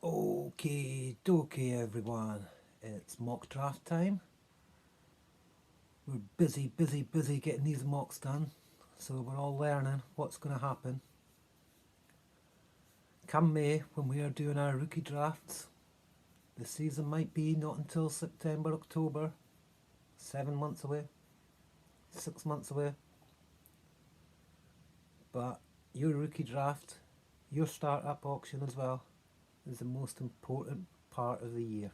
Okay, dokie everyone, it's mock draft time. We're busy getting these mocks done, so we're all learning what's going to happen. Come May, when we are doing our rookie drafts, the season might be not until September, October, 7 months away, 6 months away, but your rookie draft, your startup auction as well, is the most important part of the year.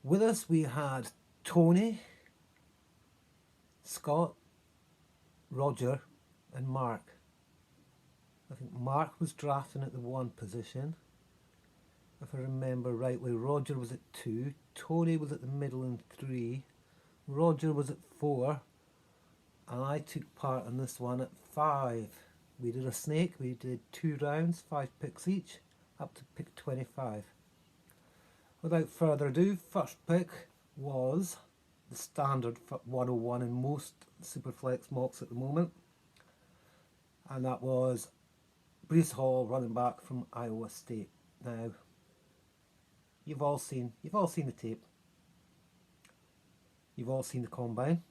With us we had Tony, Scott, Roger and Mark. I think Mark was drafting at the 1 position. If I remember rightly, Roger was at 2, Tony was at the middle in 3, Roger was at 4, and I took part in this one at 5. We did a snake, we did 2 rounds, 5 picks each, up to pick 25. Without further ado, first pick was the standard 101 in most Superflex mocks at the moment, and that was Breece Hall, running back from Iowa State. Now, you've all seen the tape. You've all seen the combine,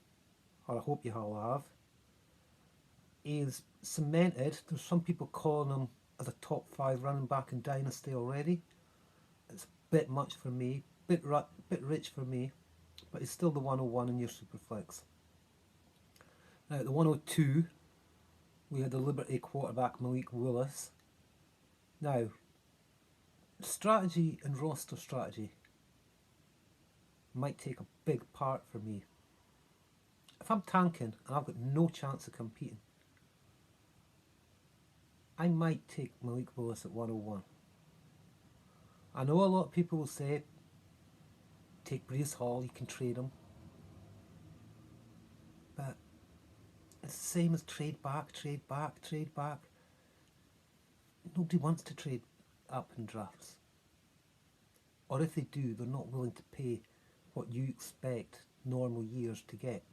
or I hope you all have. He's cemented. There's some people calling him as a top 5 running back in Dynasty already. It's a bit much for me, bit rich for me, but he's still the 101 in your Superflex. Now at the 102, we had the Liberty quarterback Malik Willis. Now, strategy and roster strategy might take a big part for me. If I'm tanking and I've got no chance of competing, I might take Malik Willis at 101. I know a lot of people will say, take Breece Hall, you can trade him. But it's the same as trade back. Nobody wants to trade up in drafts. Or if they do, they're not willing to pay what you expect normal years to get.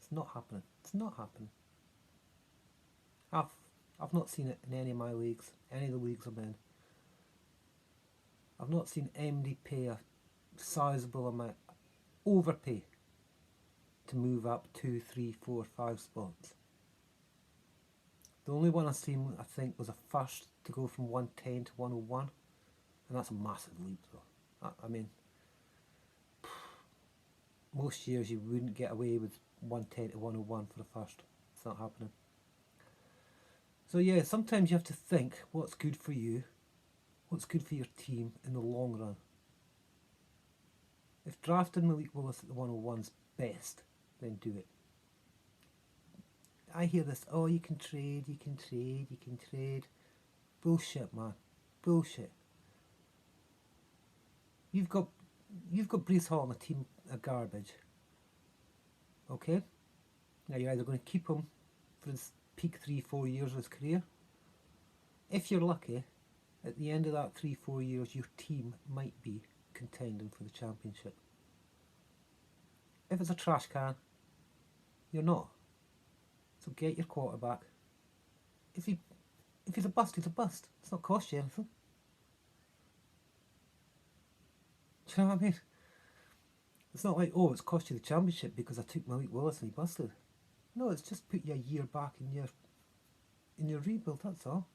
It's not happening. I've not seen it in any of my leagues, any of the leagues I'm in. I've not seen anybody pay a sizable amount, overpay, to move up 2, 3, 4, 5 spots. The only one I've seen, I think, was a first to go from 110 to 101, and that's a massive leap though. I mean, most years you wouldn't get away with 110 to 101 for the first. It's not happening. So yeah, sometimes you have to think what's good for you, what's good for your team in the long run. If drafting Malik Willis at the 101's best, then do it. I hear this, oh, you can trade. Bullshit, man. Bullshit. You've got Breece Hall on a team of garbage. Okay? Now you're either going to keep him for his peak 3-4 years of his career. If you're lucky, at the end of that 3-4 years, your team might be contending for the championship. If it's a trash can, you're not. So get your quarterback. If he's a bust, he's a bust. It's not cost you anything. Do you know what I mean? It's not like, oh, it's cost you the championship because I took Malik Willis and he busted. No, it's just put you a year back in your rebuild, that's all.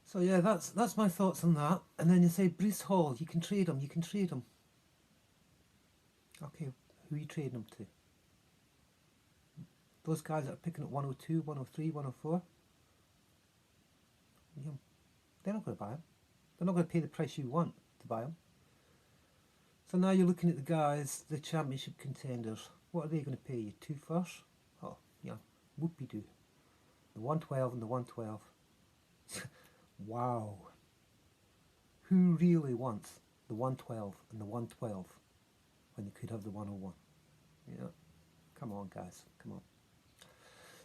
So yeah, that's my thoughts on that. And then you say Breece Hall, you can trade him. Okay, who are you trading him to? Those guys that are picking at 102, 103, 104, they're not going to buy him. They're not going to pay the price you want to buy him. So now you're looking at the guys, the championship contenders. What are they going to pay you? 2 firsts? Oh, yeah, whoopie-doo. The 112 and the 112. Wow. Who really wants the 112 and the 112 when they could have the 101? Yeah, come on guys, come on.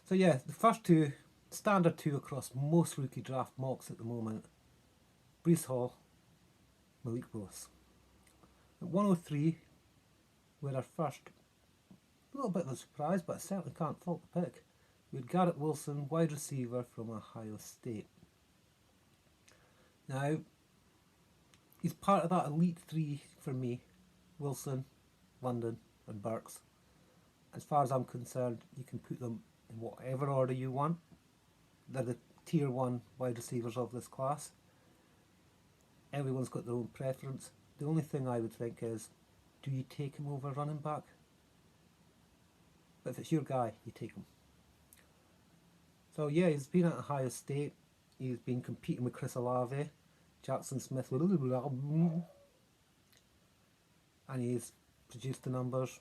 So yeah, the first 2, standard 2 across most rookie draft mocks at the moment. Breece Hall, Malik Willis. At 103, we're our first, a little bit of a surprise, but I certainly can't fault the pick. We had Garrett Wilson, wide receiver from Ohio State. Now, he's part of that elite three for me: Wilson, London, and Burks. As far as I'm concerned, you can put them in whatever order you want. They're the tier one wide receivers of this class. Everyone's got their own preference. The only thing I would think is, do you take him over running back? But if it's your guy, you take him. So yeah, he's been at Ohio State. He's been competing with Chris Olave, Jackson Smith, and he's produced the numbers.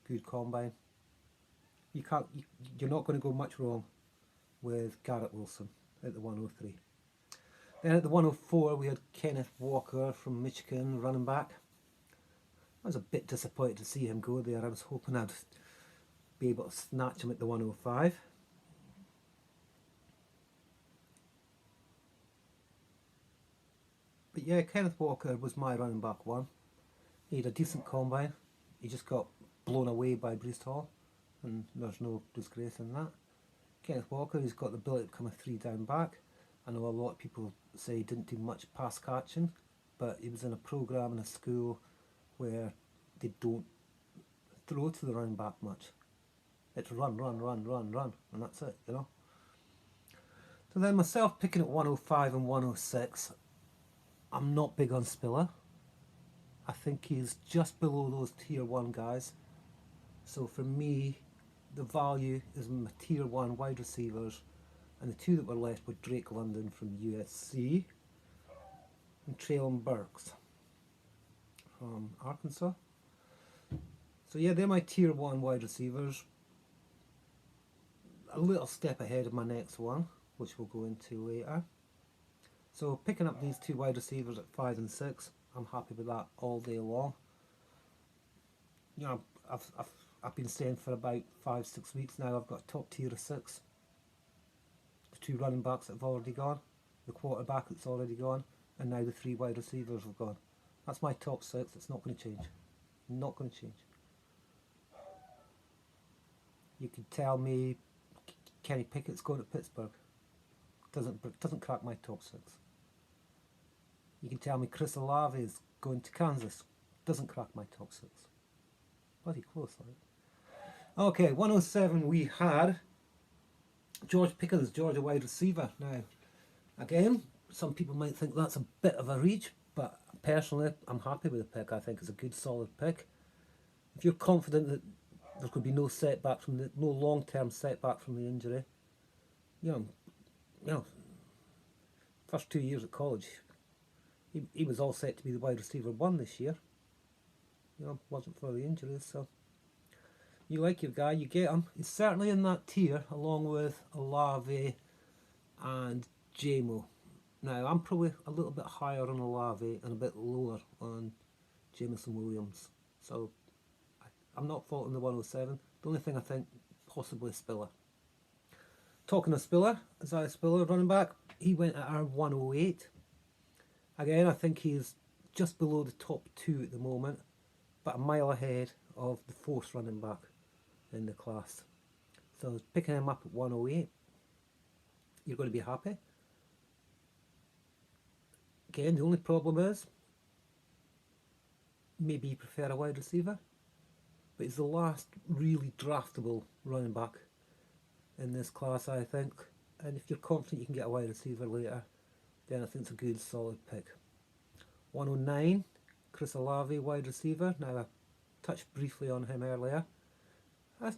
Good combine. You're not going to go much wrong with Garrett Wilson at the 103. Then at the 104 we had Kenneth Walker from Michigan, running back. I was a bit disappointed to see him go there. I was hoping I'd be able to snatch him at the 105. But yeah, Kenneth Walker was my running back one. He had a decent combine. He just got blown away by Breece Hall, and there's no disgrace in that. Kenneth Walker, he's got the ability to become a 3-down back. I know a lot of people say he didn't do much pass catching, but he was in a program in a school where they don't throw to the running back much. It's run, run, run, run, run, and that's it, you know. So then myself picking at 105 and 106, I'm not big on Spiller. I think he's just below those tier 1 guys. So for me, the value is my tier 1 wide receivers, and the two that were left were Drake London from USC and Treylon Burks from Arkansas. So yeah, they're my tier 1 wide receivers. A little step ahead of my next one, which we'll go into later. So picking up these two wide receivers at 5 and 6, I'm happy with that all day long. You know, I've been saying for about 5-6 weeks now I've got a top tier of 6. The two running backs that have already gone, the quarterback that's already gone, and now the 3 wide receivers have gone. That's my top 6. It's not going to change. Not going to change. You could tell me Kenny Pickett's going to Pittsburgh. Doesn't crack my top 6. You can tell me Chris Olave is going to Kansas. Doesn't crack my top 6. Bloody close, right? Okay, 107 we had George Pickens, Georgia wide receiver. Now, again, some people might think that's a bit of a reach, but personally, I'm happy with the pick. I think it's a good, solid pick. If you're confident that there's going to be no setback no long-term setback from the injury, you know, first 2 years at college, he was all set to be the wide receiver 1 this year. You know, wasn't for the injuries, so you like your guy, you get him. He's certainly in that tier, along with Olave and JMO. Now, I'm probably a little bit higher on Olave and a bit lower on Jameson Williams. So, I'm not faulting the 107. The only thing I think, possibly Spiller. Talking of Spiller, Isaiah Spiller, running back, he went at our 108. Again, I think he's just below the top 2 at the moment, but a mile ahead of the 4th running back in the class. So picking him up at 108, you're going to be happy. Again, the only problem is, maybe you prefer a wide receiver, but he's the last really draftable running back in this class, I think. And if you're confident you can get a wide receiver later, then I think it's a good, solid pick. 109, Chris Olave, wide receiver. Now, I touched briefly on him earlier. I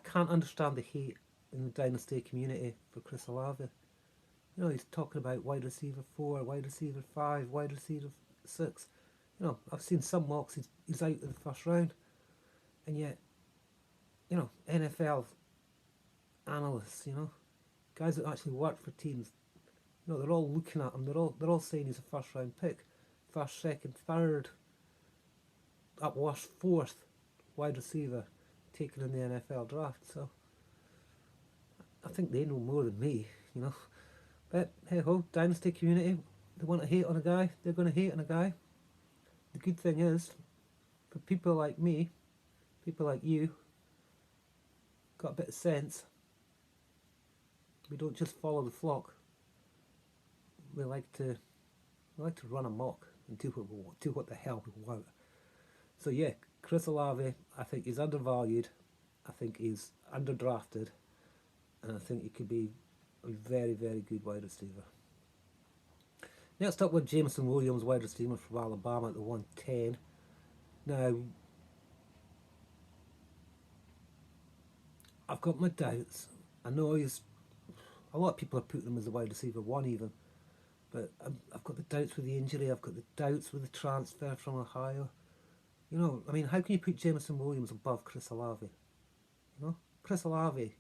can't understand the hate in the Dynasty community for Chris Olave. You know, he's talking about wide receiver 4, wide receiver 5, wide receiver 6. You know, I've seen some mocks, he's out in the first round. And yet, you know, NFL analysts, you know, guys that actually work for teams, you know, they're all looking at him, they're all saying he's a first round pick. First, second, third, at worst, 4th wide receiver taken in the NFL draft. So I think they know more than me, you know. But hey ho, Dynasty community, they want to hate on a guy, they're going to hate on a guy. The good thing is, for people like me, people like you, got a bit of sense, We don't just follow the flock. We like to run amok and do what the hell we want. So yeah, Chris Olave, I think he's undervalued. I think he's underdrafted, and I think he could be a very, very good wide receiver. Next up with Jameson Williams, wide receiver from Alabama at the 110. Now, I've got my doubts. I know a lot of people are putting him as a wide receiver 1 even, but I've got the doubts with the injury. I've got the doubts with the transfer from Ohio. You know, I mean, how can you put Jameson Williams above Chris Olave? You know, Chris Olave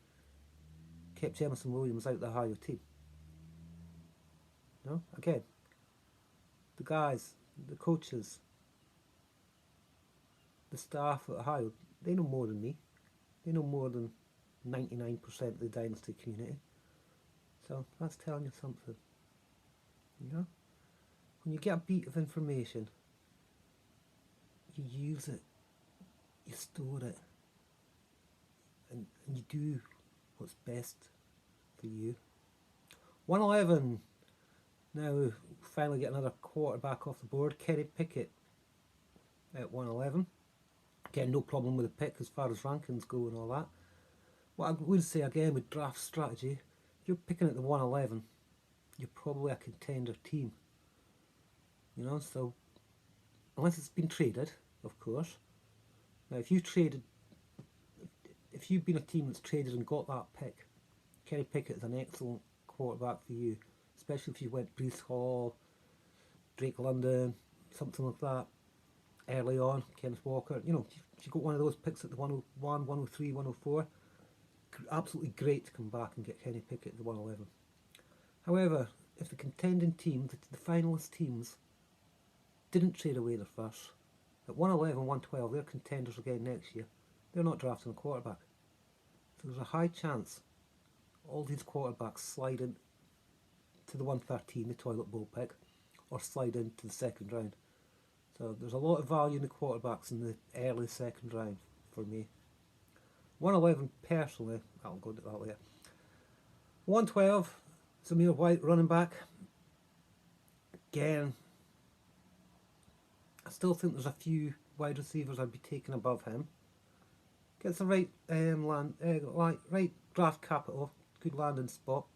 kept Jameson Williams out of the Ohio team. You know, again, the guys, the coaches, the staff at Ohio, they know more than me. They know more than 99% of the dynasty community. So that's telling you something. You know? When you get a beat of information, you use it, you store it, and you do what's best for you. 111. Now we finally get another quarterback off the board. Kenny Pickett at 111. Again, no problem with the pick as far as rankings go and all that. What I would say again with draft strategy, if you're picking at the 111, you're probably a contender team. You know, so unless it's been traded, of course. Now, if you've been a team that's traded and got that pick, Kenny Pickett is an excellent quarterback for you, especially if you went Breece Hall, Drake London, something like that early on, Kenneth Walker. You know, if you got one of those picks at the 101, 103, 104, absolutely great to come back and get Kenny Pickett at the 111. However, if the contending team, the finalist teams, didn't trade away their first, at 111, 112, they're contenders again next year. They're not drafting a quarterback. So there's a high chance all these quarterbacks slide in to the 113, the toilet bowl pick, or slide into the second round. So there's a lot of value in the quarterbacks in the early second round for me. 111 personally, I'll go to that later. 112, Zamir White, running back. Again, I still think there's a few wide receivers I'd be taking above him. Gets the right right draft capital, good landing spot.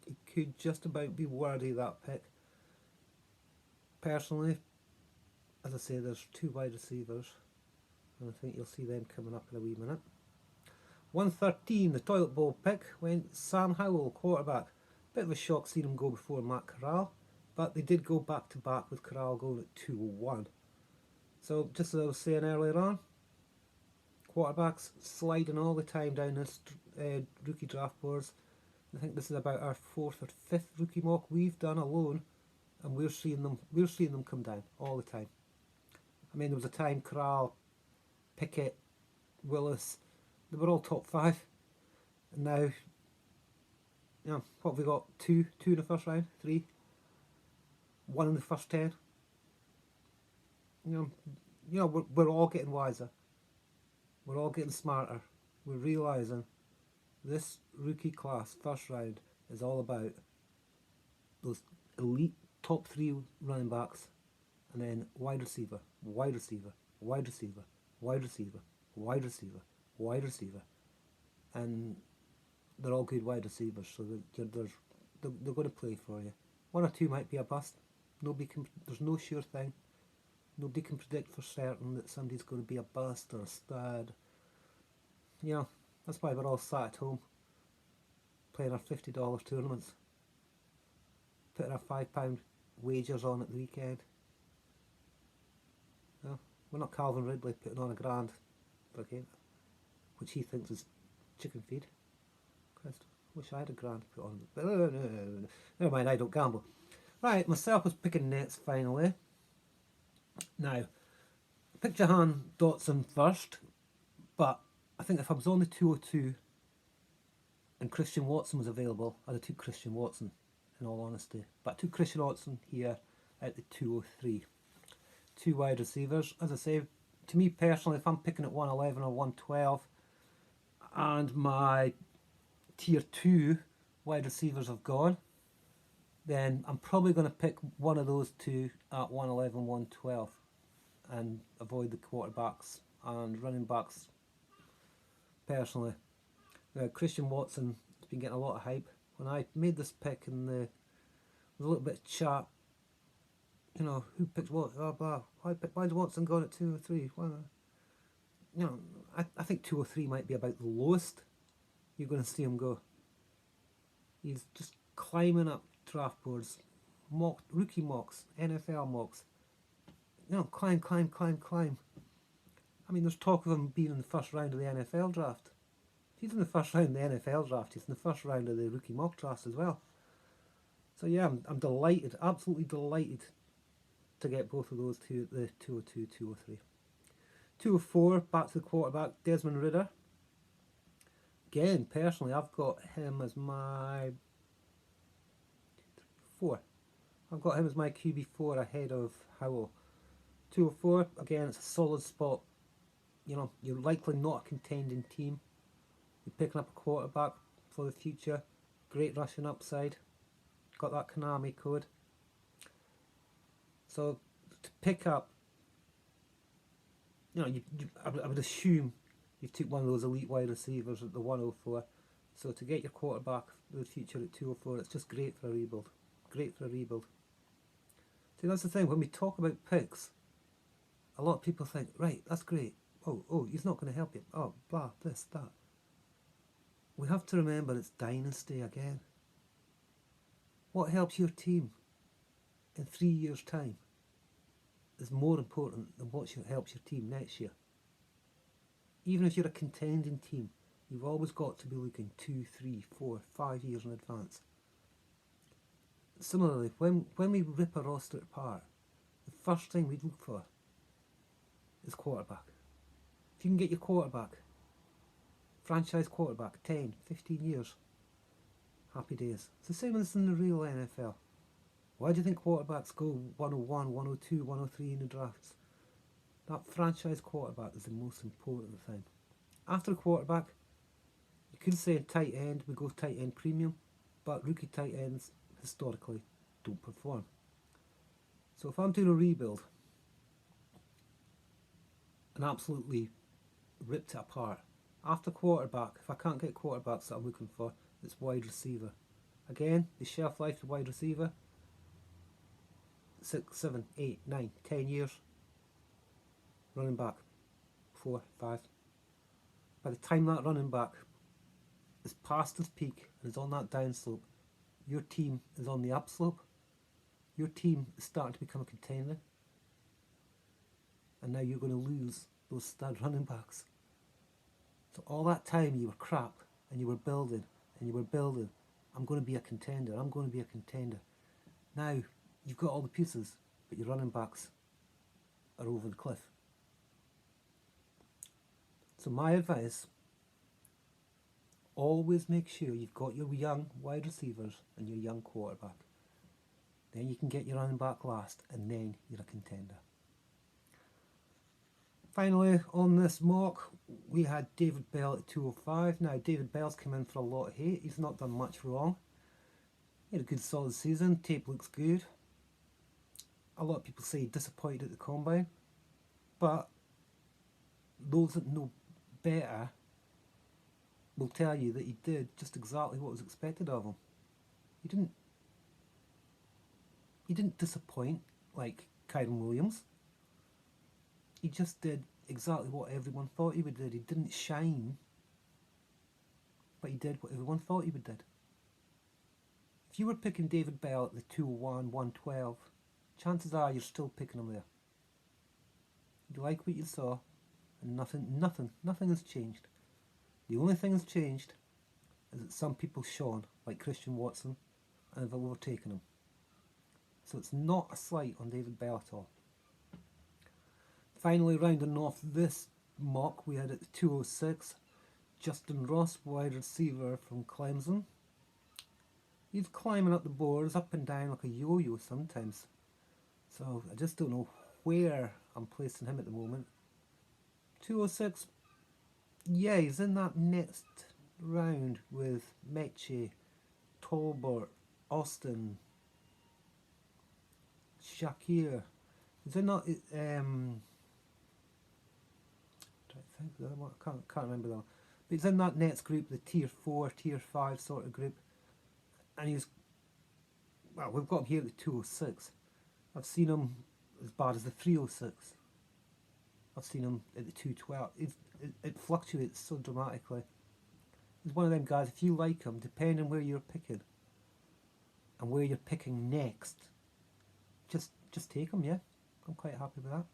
He could just about be worthy of that pick. Personally, as I say, there's 2 wide receivers, and I think you'll see them coming up in a wee minute. 113, the toilet bowl pick, went Sam Howell, quarterback. Bit of a shock seeing him go before Matt Corral, but they did go back to back with Corral going at 201. So just as I was saying earlier on, quarterbacks sliding all the time down this rookie draft boards. I think this is about our 4th or 5th rookie mock we've done alone, and we're seeing them come down all the time. I mean, there was a time Corral, Pickett, Willis, they were all top 5, and now, you know, what have we got? 2 in the first round, 3, 1 in the first 10. You know, we're all getting wiser. We're all getting smarter. We're realising this rookie class, first round, is all about those elite top 3 running backs, and then wide receiver, wide receiver, wide receiver, wide receiver, wide receiver, wide receiver, and they're all good wide receivers, so they're going to play for you. 1 or 2 might be a bust. There's no sure thing. Nobody can predict for certain that somebody's going to be a bust or a stud. You know, that's why we're all sat at home playing our $50 tournaments, putting our £5 wagers on at the weekend. You know, we're not Calvin Ridley putting on £1,000 for a game, which he thinks is chicken feed. Christ, I wish I had £1,000 to put on, but never mind, I don't gamble. Right, myself was picking nets finally. Now, I picked Jahan Dotson first, but I think if I was on the 202 and Christian Watson was available, I'd have took Christian Watson, in all honesty. But I took Christian Watson here at the 203. 2 wide receivers. As I say, to me personally, if I'm picking at 111 or 112, and my tier 2 wide receivers have gone, then I'm probably going to pick one of those two at 111, 112 and avoid the quarterbacks and running backs personally. Christian Watson has been getting a lot of hype. When I made this pick and there was a little bit of chat, you know, who picked what, blah, blah. Why's Watson gone at 2 or 3? Well, you know, I think 2 or 3 might be about the lowest you're going to see him go. He's just climbing up draft boards, rookie mocks, NFL mocks. You know, climb. I mean, there's talk of him being in the first round of the NFL draft. If he's in the first round of the NFL draft, he's in the first round of the rookie mock draft as well. So yeah, I'm delighted, absolutely delighted to get both of those two at the 202, 203. 204, back to the quarterback, Desmond Ridder. Again, personally, I've got him as my 4. I've got him as my QB4 ahead of Howell. 204, again, it's a solid spot. You know, you're likely not a contending team. You're picking up a quarterback for the future. Great rushing upside. Got that Konami code. So to pick up, you know, I would assume you took one of those elite wide receivers at the 104. So to get your quarterback for the future at 204, it's just great for a rebuild. Great for a rebuild. See, that's the thing. When we talk about picks, a lot of people think, right, that's great. Oh, he's not going to help you. Oh, blah, this, that. We have to remember it's dynasty again. What helps your team in 3 years' time is more important than what helps your team next year. Even if you're a contending team, you've always got to be looking 2, 3, 4, 5 years in advance. Similarly, when we rip a roster apart, the first thing we look for is quarterback. If you can get your quarterback, franchise quarterback, 10, 15 years, happy days. It's the same as in the real NFL. Why do you think quarterbacks go 101, 102, 103 in the drafts? That franchise quarterback is the most important thing. After a quarterback, you could say tight end, we go tight end premium, but rookie tight ends historically don't perform. So if I'm doing a rebuild and absolutely ripped it apart, after quarterback, if I can't get quarterbacks that I'm looking for, it's wide receiver. Again, the shelf life of wide receiver, 6, 7, 8, 9, 10 years. Running back, 4, 5. By the time that running back is past his peak and is on that downslope, your team is on the upslope. Your team is starting to become a contender. And now you're going to lose those stud running backs. So all that time you were crap and you were building and you were building. I'm going to be a contender. I'm going to be a contender. Now you've got all the pieces, but your running backs are over the cliff. So my advice, always make sure you've got your young wide receivers and your young quarterback. Then you can get your running back last and then you're a contender. Finally, on this mock, we had David Bell at 205. Now, David Bell's come in for a lot of hate. He's not done much wrong. He had a good solid season. Tape looks good. A lot of people say disappointed at the combine. But those that know better will tell you that he did just exactly what was expected of him. He didn't disappoint like Kyren Williams. He just did exactly what everyone thought he would do. He didn't shine, but he did what everyone thought he would do. If you were picking David Bell at the 201, 112, chances are you're still picking him there. You like what you saw, and nothing has changed. The only thing that's changed is that some people shone, like Christian Watson, and have overtaken him. So it's not a slight on David Bell at all. Finally, rounding off this mock, we had at the 206, Justin Ross, wide receiver from Clemson. He's climbing up the boards, up and down like a yo-yo sometimes. So I just don't know where I'm placing him at the moment. 206, yeah, he's in that next round with Mechie, Tolbert, Austin, Shakir. Is there not? I think the other one. Can't remember that one. But he's in that Nets group, the tier 4, tier 5 sort of group, and he's, well, we've got him here at the 206. I've seen him as bad as the 306. I've seen him at the 212. It fluctuates so dramatically. He's one of them guys, if you like him, depending on where you're picking and where you're picking next, just take him, yeah? I'm quite happy with that.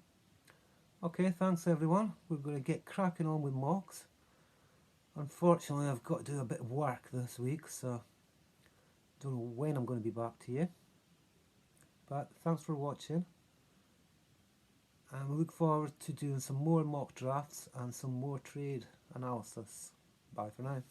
Okay, thanks everyone. We're going to get cracking on with mocks. Unfortunately, I've got to do a bit of work this week, so don't know when I'm going to be back to you. But thanks for watching. And we look forward to doing some more mock drafts and some more trade analysis. Bye for now.